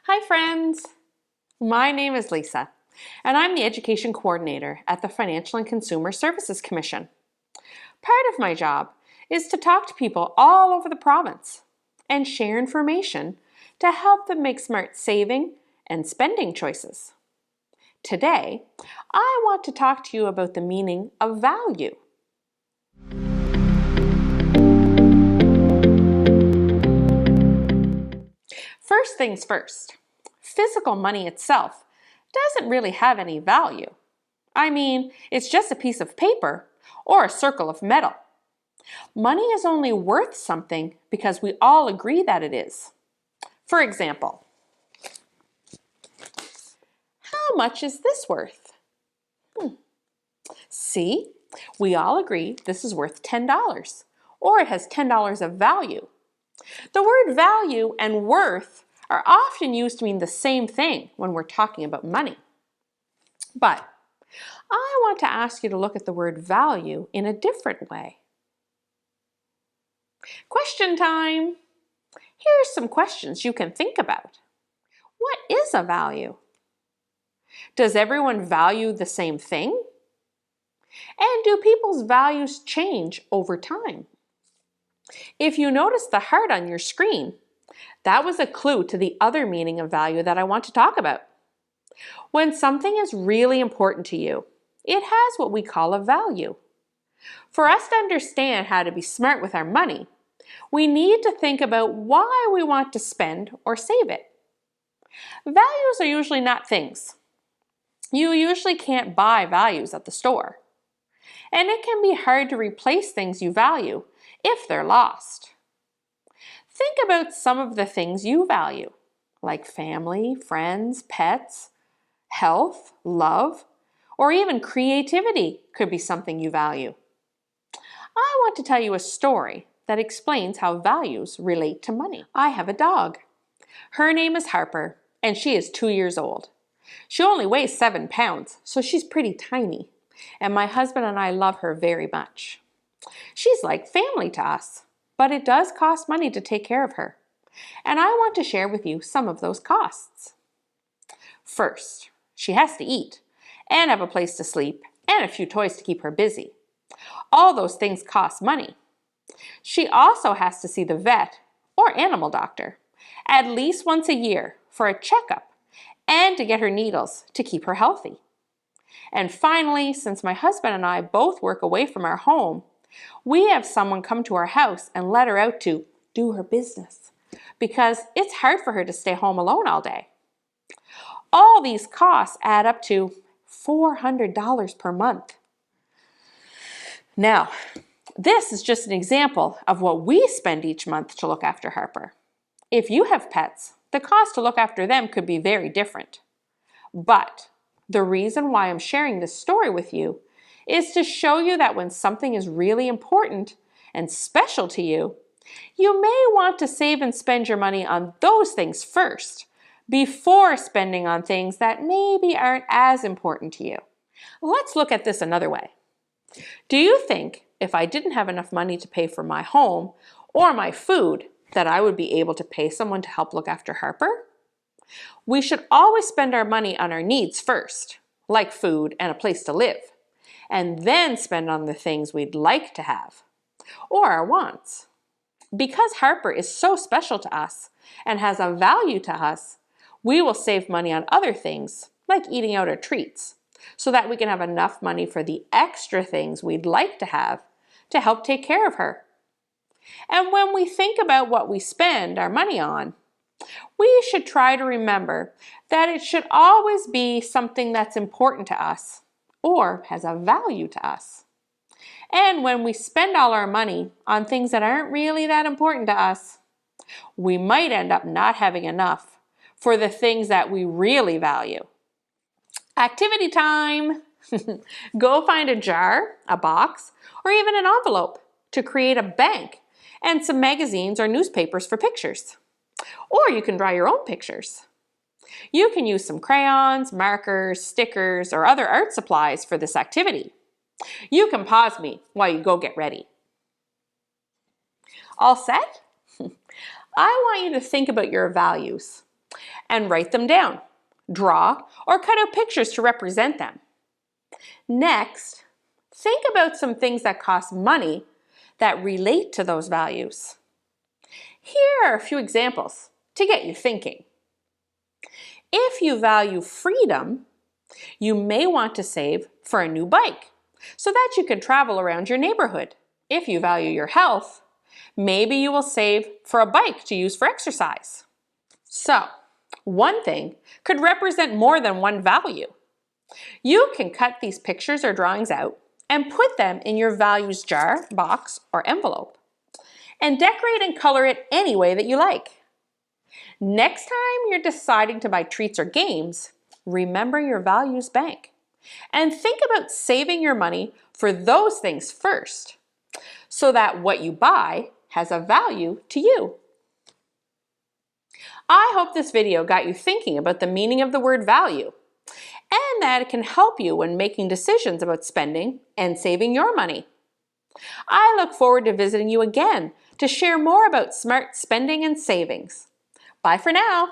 Hi friends! My name is Lisa, and I'm the Education Coordinator at the Financial and Consumer Services Commission. Part of my job is to talk to people all over the province and share information to help them make smart saving and spending choices. Today, I want to talk to you about the meaning of value. First things first, physical money itself doesn't really have any value. I mean, it's just a piece of paper or a circle of metal. Money is only worth something because we all agree that it is. For example, how much is this worth? See, we all agree this is worth $10, or it has $10 of value. The word value and worth are often used to mean the same thing when we're talking about money. But I want to ask you to look at the word value in a different way. Question time! Here are some questions you can think about. What is a value? Does everyone value the same thing? And do people's values change over time? If you notice the heart on your screen, that was a clue to the other meaning of value that I want to talk about. When something is really important to you, it has what we call a value. For us to understand how to be smart with our money, we need to think about why we want to spend or save it. Values are usually not things. You usually can't buy values at the store. And it can be hard to replace things you value if they're lost. Think about some of the things you value, like family, friends, pets, health, love, or even creativity could be something you value. I want to tell you a story that explains how values relate to money. I have a dog. Her name is Harper, and she is 2 years old. She only weighs 7 pounds, so she's pretty tiny, and my husband and I love her very much. She's like family to us, but it does cost money to take care of her, and I want to share with you some of those costs. First, she has to eat, and have a place to sleep, and a few toys to keep her busy. All those things cost money. She also has to see the vet or animal doctor at least once a year for a checkup and to get her needles to keep her healthy. And finally, since my husband and I both work away from our home, we have someone come to our house and let her out to do her business because it's hard for her to stay home alone all day. All these costs add up to $400 per month. Now, this is just an example of what we spend each month to look after Harper. If you have pets, the cost to look after them could be very different. But the reason why I'm sharing this story with you is to show you that when something is really important and special to you, you may want to save and spend your money on those things first, before spending on things that maybe aren't as important to you. Let's look at this another way. Do you think if I didn't have enough money to pay for my home or my food, that I would be able to pay someone to help look after Harper? We should always spend our money on our needs first, like food and a place to live, and then spend on the things we'd like to have, or our wants. Because Harper is so special to us and has a value to us, we will save money on other things, like eating out or treats, so that we can have enough money for the extra things we'd like to have to help take care of her. And when we think about what we spend our money on, we should try to remember that it should always be something that's important to us or has a value to us. And when we spend all our money on things that aren't really that important to us, we might end up not having enough for the things that we really value. Activity time! Go find a jar, a box, or even an envelope to create a bank and some magazines or newspapers for pictures. Or you can draw your own pictures. You can use some crayons, markers, stickers, or other art supplies for this activity. You can pause me while you go get ready. All set? I want you to think about your values and write them down. Draw or cut out pictures to represent them. Next, think about some things that cost money that relate to those values. Here are a few examples to get you thinking. If you value freedom, you may want to save for a new bike so that you can travel around your neighborhood. If you value your health, maybe you will save for a bike to use for exercise. So, one thing could represent more than one value. You can cut these pictures or drawings out and put them in your values jar, box, or envelope, and decorate and color it any way that you like. Next time you're deciding to buy treats or games, remember your values bank and think about saving your money for those things first, so that what you buy has a value to you. I hope this video got you thinking about the meaning of the word value, and that it can help you when making decisions about spending and saving your money. I look forward to visiting you again to share more about smart spending and savings. Bye for now.